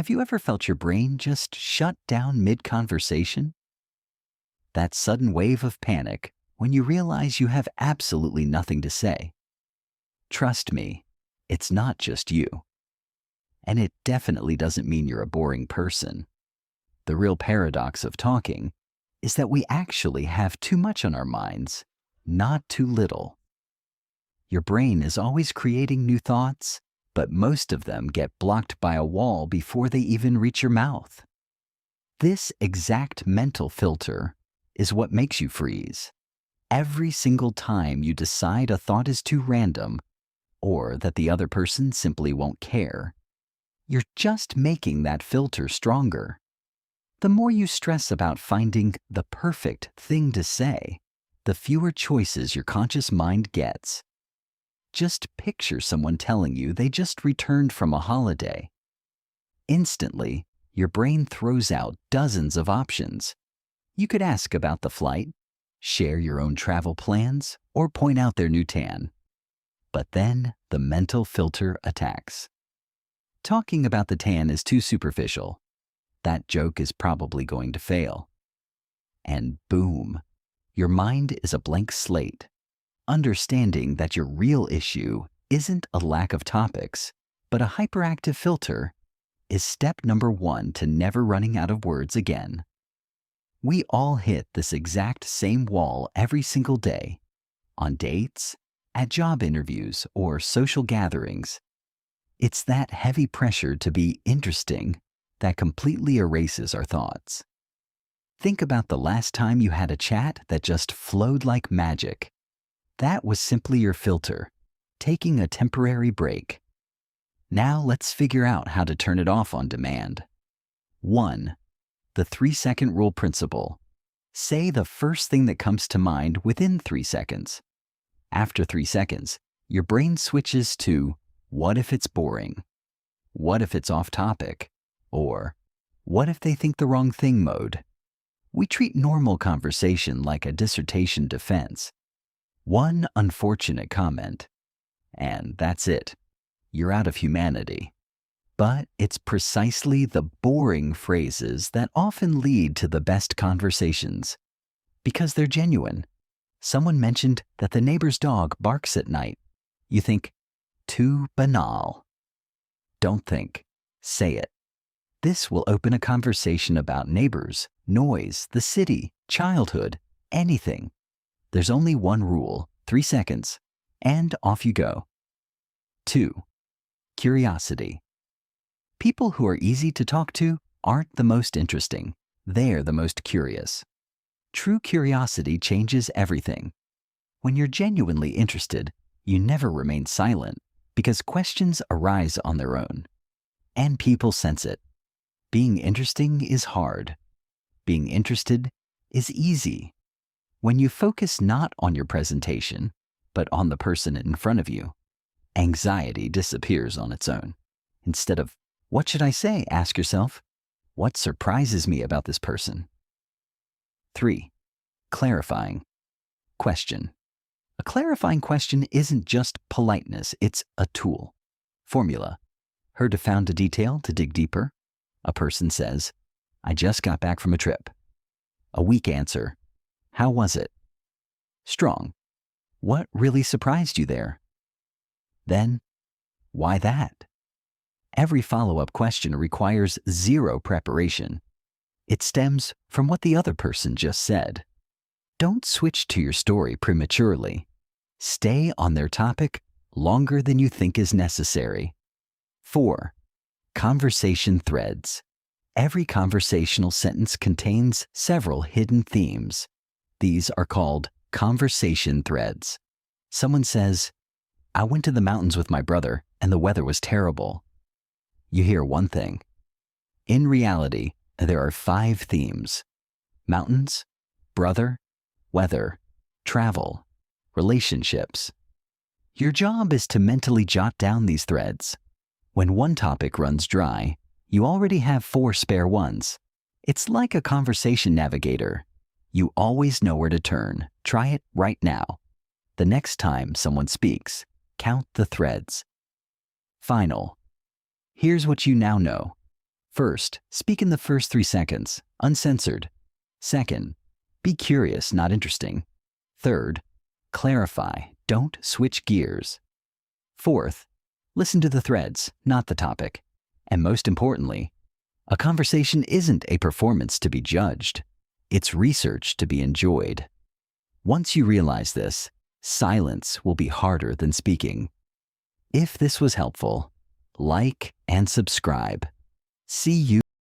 Have you ever felt your brain just shut down mid-conversation? That sudden wave of panic when you realize you have absolutely nothing to say. Trust me, it's not just you. And it definitely doesn't mean you're a boring person. The real paradox of talking is that we actually have too much on our minds, not too little. Your brain is always creating new thoughts, but most of them get blocked by a wall before they even reach your mouth. This exact mental filter is what makes you freeze. Every single time you decide a thought is too random or that the other person simply won't care, you're just making that filter stronger. The more you stress about finding the perfect thing to say, the fewer choices your conscious mind gets. Just picture someone telling you they just returned from a holiday. Instantly, your brain throws out dozens of options. You could ask about the flight, share your own travel plans, or point out their new tan. But then the mental filter attacks. Talking about the tan is too superficial. That joke is probably going to fail. And boom, your mind is a blank slate. Understanding that your real issue isn't a lack of topics, but a hyperactive filter is step number 1 to never running out of words again. We all hit this exact same wall every single day, on dates, at job interviews, or social gatherings. It's that heavy pressure to be interesting that completely erases our thoughts. Think about the last time you had a chat that just flowed like magic. That was simply your filter, taking a temporary break. Now let's figure out how to turn it off on demand. 1. The 3-second rule principle. Say the first thing that comes to mind within 3 seconds. After 3 seconds, your brain switches to what if it's boring? What if it's off topic? Or what if they think the wrong thing mode? We treat normal conversation like a dissertation defense. One unfortunate comment, and that's it. You're out of humanity. But it's precisely the boring phrases that often lead to the best conversations. Because they're genuine. Someone mentioned that the neighbor's dog barks at night. You think, too banal. Don't think, say it. This will open a conversation about neighbors, noise, the city, childhood, anything. There's only one rule, 3 seconds, and off you go. 2. Curiosity. People who are easy to talk to aren't the most interesting. They're the most curious. True curiosity changes everything. When you're genuinely interested, you never remain silent because questions arise on their own. And people sense it. Being interesting is hard. Being interested is easy. When you focus not on your presentation, but on the person in front of you, anxiety disappears on its own. Instead of, what should I say? Ask yourself, what surprises me about this person? 3. Clarifying. Question. A clarifying question isn't just politeness, it's a tool. Formula. Heard or found a detail to dig deeper? A person says, I just got back from a trip. A weak answer. How was it? Strong. What really surprised you there? Then, why that? Every follow-up question requires zero preparation. It stems from what the other person just said. Don't switch to your story prematurely. Stay on their topic longer than you think is necessary. 4. Conversation threads. Every conversational sentence contains several hidden themes. These are called conversation threads. Someone says, I went to the mountains with my brother and the weather was terrible. You hear one thing. In reality, there are 5 themes. Mountains, brother, weather, travel, relationships. Your job is to mentally jot down these threads. When one topic runs dry, you already have 4 spare ones. It's like a conversation navigator. You always know where to turn. Try it right now. The next time someone speaks, count the threads. Final. Here's what you now know. First, speak in the first 3 seconds, uncensored. Second, be curious, not interesting. Third, clarify, don't switch gears. Fourth, listen to the threads, not the topic. And most importantly, a conversation isn't a performance to be judged. It's research to be enjoyed. Once you realize this, silence will be harder than speaking. If this was helpful, like and subscribe. See you